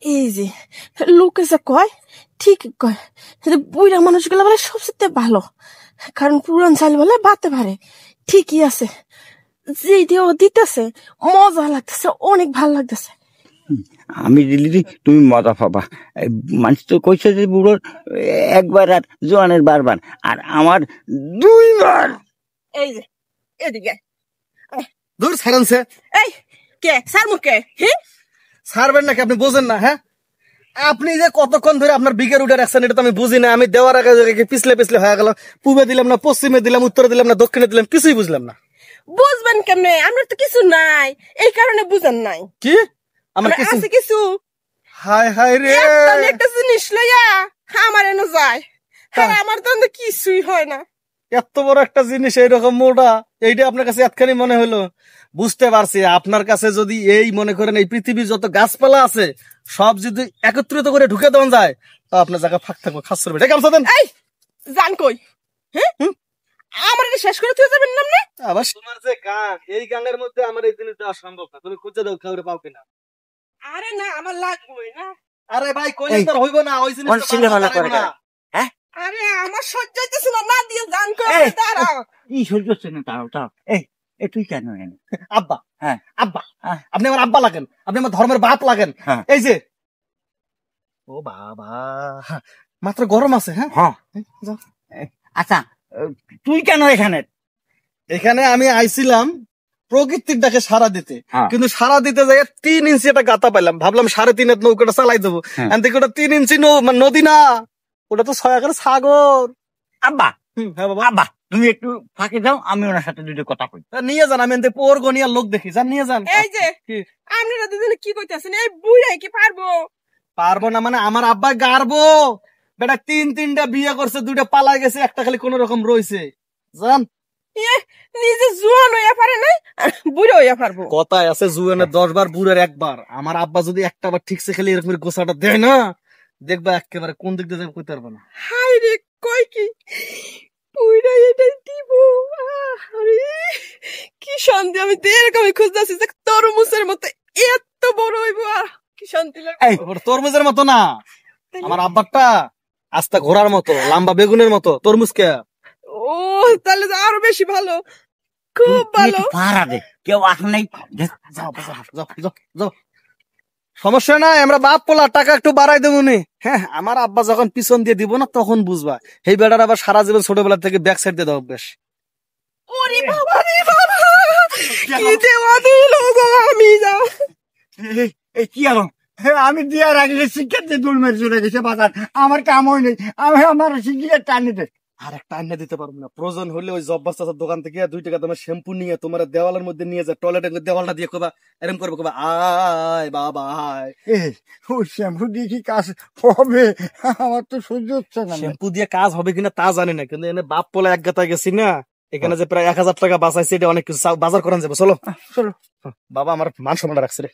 এই যে লোকে যে কয় ঠিক কয়, বুড়া মানুষগুলো বলে সবচেয়ে ভালো, কারণ পুরান চাল বলে বাতে পারে। ঠিকই আছে, যে দেও দিতেছে মজা লাগতেছে, অনেক ভালো লাগতেছে। আমি দিলি তুমি মজা পাবা। মানুষ তো কইছে যে বুড়োর একবার আর জোয়ানের বারবার, আর আমার 2 বার। এই যে এদিকে দূর ছাড়ানছে। এই কে স্যার মুখে ছাড়বেন নাকি আপনি বোঝেন না? হ্যাঁ, আপনি যে কতক্ষণ ধরে আপনার বিঘের উঠে রাখছেন এটা তো আমি বুঝি না। আমি দেওয়ার আগে পিছলে পিছলে হয়ে গেল, পূবে দিলাম না, পশ্চিমে দিলাম, উত্তরে দিলাম না, দক্ষিণে দিলাম, কিছুই বুঝলাম না। বুঝবেন কেমনে? আমার তো কিছু নাই, এই কারণে বুঝেন নাই। কি আমার কিছু আছে কিছু? হায় হায় রে, একটা জিনিস লইয়া আমার এনে যায়, হ্যাঁ আমার তো কিছুই হয় না। এত বড় একটা জিনিস এইরকম মোটা, এইটা আপনার কাছে এতখানি মনে হলো। বুঝতে পারছি, আপনার কাছে যদি এই মনে করেন এই পৃথিবীর যত গাছপালা আছে সব যদি একত্রিত করে ঢুকে দেওয়া যায়, তো আপনার জায়গা ফাঁক থাকবো, খাস করবে। এই জান কই? হ্যাঁ আমার এটা শেষ করে তুই যাবেন না? আবার তোমার যে গান, এই গানের মধ্যে আমার এই জিনিস দেওয়া সম্ভব না। তুমি খুঁজে দাও, কাউরে পাও কিনা। আরে না, আমার লাগবে না। আরে ভাই কইলে তো হইব না, ওই জিনিসটা না। হ্যাঁ, আরে আমার সহ্য হইতেছে না, না দিয়ে জান কই দাঁড়াও। কি সহ্য হচ্ছে না? তাও এই তুই কেন এনে? আব্বা, হ্যাঁ আব্বা, আপনি আমার আব্বা লাগেন, আপনি আমার ধর্মের বাপ লাগেন। এই যে ও বাবা, মাত্র গরম আছে। হ্যাঁ, আচ্ছা তুই কেন এখানে? এখানে আমি আইছিলাম প্রকৃতির ডাকে সারা দিতে, কিন্তু সারা দিতে যাই 3 ইঞ্চি একটা গাতা পাইলাম, ভাবলাম 3.5 নৌকাটা চালাই দেবো। ওটা 3 ইঞ্চি নদী না, ওটা তো 6 একর সাগর। আব্বা, হ্যাঁ বাবা, আব্বা তুমি একটু ফাঁকে যাও, আমি ওনার সাথে দুটো কথা কই। নিয়ে যান, আমি পোর গনিয়ার লোক দেখি, যান নিয়ে যান। এই যে আপনারা দুজনে কি কইতাছেন? এই বুইড়াই কি পারবো না মানে আমার আব্বা গারবো। বেটা 3টা বিয়ে করছে, 2টা পালা গেছে, একটা খালি কোন রকম রয়েছে। জান নিজে জুয়ান হইয়া পারে না, বুড়ো হইয়া পারবো। কথায় আছে জুয়ানের 10 বার, বুড়ের 1 বার। আমার আব্বা যদি একটা বার ঠিকছে খেলে এরকম গোসাটা দেয় না, দেখবা একেবারে কোন দিক দিয়ে যাবে কইতে পারবে না। হাই রে, কই কি বুড়া এটা দিব? আরে কি শান্তি! আমি তো এরকমই খুঁজতেছি যে তরমুজের মতো এত বড় হইব, কি শান্তি লাগে। তরমুজের মতো না, আমার আব্বারটা আস্তা ঘোড়ার মতো, লম্বা বেগুনের মতো। তরমুজ কে? ও তাহলে তো আরো বেশি ভালো, খুব ভালো। কেউ আসে নাই? সমস্যা নাই, আমরা বাপ পোলা, টাকা একটু বাড়াই দেবো নি। হ্যাঁ, আমার আব্বা যখন পিছন দিয়ে দিব না তখন বুঝবা। এই বেটার আবার সারা জীবন ছোটবেলা থেকে ব্যাক সাইড দিয়ে দেওয়া অভ্যাস। ওরে বাবা রে বাবা, কি দেওয়া দিল গো! আমি যাও এই কি আলো, আমি দিয়ার আগে শিক্ষার্থী দূর মেরে চলে গেছে বাজার, আমার কাম হয় নেই, আমি আমার শিক্ষিকার টানি দে। আর একটা আইনা দিতে পারবো না, প্রয়োজন হলে ওই জব্বার চাচার দোকান থেকে 2 টাকা দামের শ্যাম্পু নিয়ে তোমার দেওয়ালের মধ্যে নিয়ে যায়, টয়লেটের দেওয়ালটা দিয়ে কবা এরকম করবো, কবা আয় বাবা আয়। ওই শ্যাম্পু দিয়ে কি কাজ হবে? আমার তো সহ্য হচ্ছে না। শ্যাম্পু দিয়ে কাজ হবে কিনা তা জানি না, কিন্তু এনে বাপ পোলা এক গাতা গেছি না, এখানে যে প্রায় 1000 টাকা বাঁচাইছে, এটা অনেক কিছু বাজার করান যাবে। চলো চলো বাবা, আমার মান সম্মান রাখছে রে।